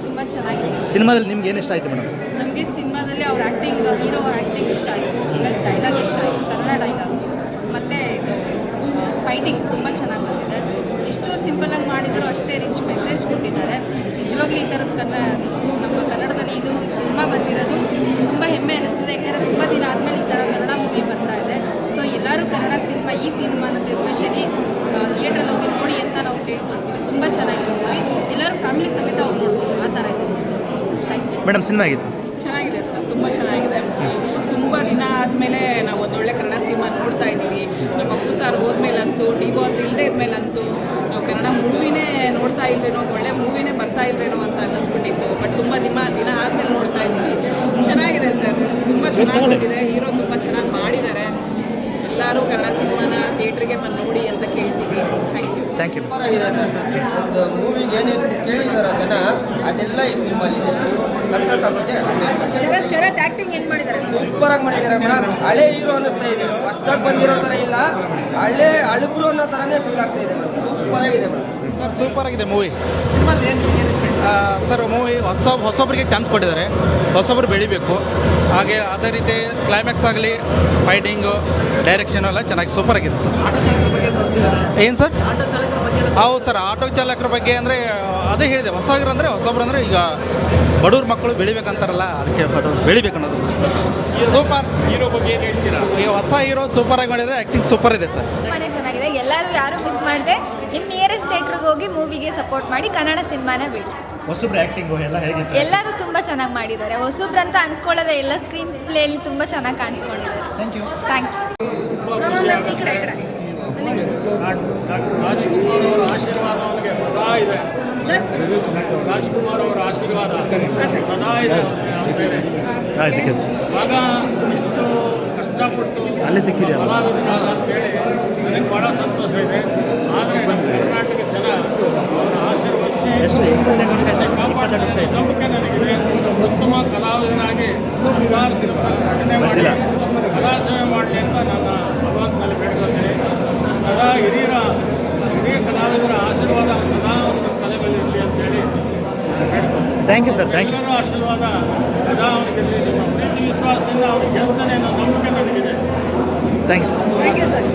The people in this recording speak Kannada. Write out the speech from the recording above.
ತುಂಬ ಚೆನ್ನಾಗಿದೆ. ಸಿನಿಮಾದಲ್ಲಿ ನಿಮ್ಗೆ ಏನು ಇಷ್ಟ ಆಯಿತು ಮೇಡಮ್? ನಮಗೆ ಸಿನಿಮಾದಲ್ಲಿ ಅವ್ರ ಆ್ಯಕ್ಟಿಂಗ್, ಹೀರೋ ಆ್ಯಕ್ಟಿಂಗ್ ಇಷ್ಟ ಆಯಿತು, ಪ್ಲಸ್ ಡೈಲಾಗ್ ಇಷ್ಟ ಆಯಿತು, ಕನ್ನಡ ಡೈಲಾಗು, ಮತ್ತು ಇದು ಫೈಟಿಂಗ್ ತುಂಬ ಚೆನ್ನಾಗಿ ಬಂದಿದೆ. ಎಷ್ಟು ಸಿಂಪಲಾಗಿ ಮಾಡಿದರೂ ಅಷ್ಟೇ ರಿಚ್ ಮೆಸೇಜ್ ಕೊಟ್ಟಿದ್ದಾರೆ. ನಿಜವಾಗ್ಲೂ ಈ ಥರದ ನಮ್ಮ ಕನ್ನಡದಲ್ಲಿ ಇದು ಸಿನಿಮಾ ಬಂದಿರೋದು ತುಂಬ ಹೆಮ್ಮೆ ಅನ್ನಿಸ್ತಿದೆ. ಯಾಕೆಂದರೆ ತುಂಬ ದಿನ ಆದಮೇಲೆ ಈ ಥರ ಕನ್ನಡ ಮೂವಿ ಬರ್ತಾ ಇದೆ. ಸೊ ಎಲ್ಲರೂ ಕನ್ನಡ ಸಿನಿಮಾ, ಈ ಸಿನಿಮಾನಂತೆ ಎಸ್ಪೆಷಲಿ ಥಿಯೇಟ್ರಲ್ಲಿ ಹೋಗಿ ನೋಡಿ ಅಂತ ನಾವು ಕೇಳ್ಕೊಳ್ತೀವಿ. ತುಂಬ ಚೆನ್ನಾಗಿದೆ ಮೂವಿ, ಎಲ್ಲರೂ ಫ್ಯಾಮಿಲಿ ಸಮೇತ ಹೋಗಿ ನೋಡ್ಬೋದು, ಆ ಥರ ಇದೆ. Thank you madam. ಸಿನಿಮಾ ಆಗಿತ್ತು? ಚೆನ್ನಾಗಿದೆ ಸರ್, ತುಂಬ ಚೆನ್ನಾಗಿದೆ. ತುಂಬ ದಿನ ಆದಮೇಲೆ ನಾವು ಒಂದೊಳ್ಳೆ ಕನ್ನಡ ಸಿನಿಮಾ ನೋಡ್ತಾ ಇದ್ದೀವಿ. ನಮ್ಮ ಅಪ್ಪು ಸರ್ ಹೋದ್ಮೇಲಂತೂ, ಡಿ ಬಾಸ್ ಇಲ್ಲದೆ ಇದ್ಮೇಲಂತೂ ನಾವು ಕನ್ನಡ ಮೂವಿನೇ ನೋಡ್ತಾ ಇಲ್ವೇನೋ, ಒಳ್ಳೆ ಮೂವಿನೇ ಬರ್ತಾ ಇಲ್ವೇನೋ ಅಂತ ಅನ್ನಿಸ್ಬಿಟ್ಟಿತ್ತು. ಬಟ್ ತುಂಬ ದಿನ ಆದಮೇಲೆ ನೋಡ್ತಾ ಇದ್ದೀವಿ. ಚೆನ್ನಾಗಿದೆ ಸರ್, ತುಂಬ ಚೆನ್ನಾಗಿ ಬಂದಿದೆ. ಹೀರೋ ತುಂಬ ಚೆನ್ನಾಗಿ ಮಾಡಿದ್ದಾರೆ. ಎಲ್ಲರೂ ಕನ್ನಡ ಸಿನಿಮಾನ ಥಿಯೇಟ್ರಿಗೆ ಬಂದು ನೋಡಿ ಅಂತ ಕೇಳ್ತೀವಿ. Thank you. ಆಗಿದೆ ಸರ್. ಒಂದು ಮೂವಿಗೆ ಏನೇನು ಕೇಳಿದಾರ ಜನ ಅದೆಲ್ಲ ಈ ಸಿನಿಮಾಲಿದೆ. ಸಕ್ಸಸ್ ಆಗುತ್ತೆ. ಶರತ್ ಆ್ಯಕ್ಟಿಂಗ್ ಏನು ಮಾಡಿದ್ದಾರೆ? ಸೂಪರಾಗಿ ಮಾಡಿದ್ದಾರೆ ಮೇಡಮ್. ಹಳೆ ಹೀರೋ ಅನ್ನಿಸ್ತಾ ಇದೆ, ಹೊಸ್ದಾಗಿ ಬಂದಿರೋ ಥರ ಇಲ್ಲ, ಹಳೆ ಅಳುಬ್ರು ಅನ್ನೋ ಥರನೇ ಫೀಲ್ ಆಗ್ತಾ ಇದೆ ಮೇಡಮ್. ಸೂಪರಾಗಿದೆ ಮೇಡಮ್. ಸರ್ ಸೂಪರ್ ಆಗಿದೆ ಮೂವಿ. ಸರ್ ಮೂವಿ ಹೊಸೊಬ್ಬರಿಗೆ ಚಾನ್ಸ್ ಕೊಟ್ಟಿದ್ದಾರೆ, ಹೊಸೊಬ್ಬರು ಬೆಳಿಬೇಕು. ಹಾಗೆ ಅದೇ ರೀತಿ ಕ್ಲೈಮ್ಯಾಕ್ಸ್ ಆಗಲಿ, ಫೈಟಿಂಗು, ಡೈರೆಕ್ಷನ್ ಎಲ್ಲ ಚೆನ್ನಾಗಿ ಸೂಪರ್ ಆಗಿದೆ ಸರ್. ಏನು ಸರ್? ಹೌದು ಸರ್, ಆಟೋ ಚಾಲಕರ ಬಗ್ಗೆ ಅಂದರೆ ಅದೇ ಹೇಳಿದೆ, ಹೊಸೊಬ್ರು ಅಂದರೆ ಈಗ ಬಡವ್ರ ಮಕ್ಕಳು ಬೆಳಿಬೇಕಂತಾರಲ್ಲ, ಅದಕ್ಕೆ ಬೆಳಿಬೇಕು ಅನ್ನೋದು ಸರ್. ಸೂಪರ್ ಹೀರೋ ಬಗ್ಗೆ ಏನು ಹೇಳ್ತೀರಾ? ಈಗ ಹೊಸ ಹೀರೋ ಸೂಪರಾಗಿ ಮಾಡಿದರೆ, ಆ್ಯಕ್ಟಿಂಗ್ ಸೂಪರ್ ಇದೆ ಸರ್. ತುಂಬಾ ಚೆನ್ನಾಗಿದೆ. ಎಲ್ಲರೂ ಯಾರು ಮಿಸ್ ಮಾಡದೆ ನಿಮ್ಮ ನಿಯರೆಸ್ಟ್ ಥಿಯೇಟ್ರಿಗೆ ಹೋಗಿ ಮೂವಿಗೆ ಸಪೋರ್ಟ್ ಮಾಡಿ, ಕನ್ನಡ ಸಿನಿಮಾನ ಬೆಳೆಸಿ. ಹೊಸಬ್ರು ಆ್ಯಕ್ಟಿಂಗು ಎಲ್ಲ ಹೇಗಿತ್ತು? ಎಲ್ಲರೂ ತುಂಬ ಚೆನ್ನಾಗಿ ಮಾಡಿದ್ದಾರೆ. ಹೊಸಬ್ರು ಅಂತ ಅನ್ಸ್ಕೊಳ್ಳೋದೆ, ಎಲ್ಲ ಸ್ಕ್ರೀನ್ ಪ್ಲೇಲಿ ತುಂಬ ಚೆನ್ನಾಗಿ ಕಾಣಿಸ್ಕೊಂಡಿದ್ದಾರೆ. Thank you. ರಾಜ್ಕುಮಾರ್ ಅವರ ಆಶೀರ್ವಾದ ಅವನಿಗೆ ಸದಾ ಇದೆ. ರಾಜ್ಕುಮಾರ್ ಅವರ ಆಶೀರ್ವಾದ ಸದಾ ಇದೆ ಇವಾಗ ಇಷ್ಟು ಕಷ್ಟಪಟ್ಟು ಅಲ್ಲೇ ಸಿಕ್ಕಿದೆ ಕಲಾವಿದನಾದ ಅಂತೇಳಿ ನನಗೆ ಭಾಳ ಸಂತೋಷ ಇದೆ. ಆದರೆ ನಮ್ಮ ಕರ್ನಾಟಕ ಜನ ಅವರನ್ನು ಆಶೀರ್ವದಿಸಿ ಕಾಪಾಡ್ತಾರೆ ನಂಬಿಕೆ ನನಗಿದೆ. ಉತ್ತಮ ಕಲಾವಿದನಾಗಿ ಹಲವಾರು ಸಿನಿಮಾದಲ್ಲಿ ನಟನೆ ಮಾಡಿ ಕಲಾ ಸೇವೆ ಮಾಡಲಿ ಅಂತ ನನ್ನ ಭಗವಂತನಲ್ಲಿ ಬೇಡ್ಕೊತೀನಿ. ಸದಾ ಹಿರಿಯ ಕಲಾವಿದರ ಆಶೀರ್ವಾದ ಸದಾ ಒಂದು ತಲೆ ಮೇಲೆ ಇರಲಿ ಅಂತೇಳಿ ಬೇಡ್ಕೊತೀನಿ. Thank you sir. Thank you. ಎಲ್ಲರೂ ಆಶೀರ್ವಾದ ಸದಾ ಅವನಿಗಿರಲಿ. ನಿಮ್ಮ ಪ್ರೀತಿ ವಿಶ್ವಾಸದಿಂದ ಅವ್ರಿಗೆ ಗೆಲ್ತಾನೆ ಅನ್ನೋ ನಂಬಿಕೆ ನನಗಿದೆ. Thank you sir.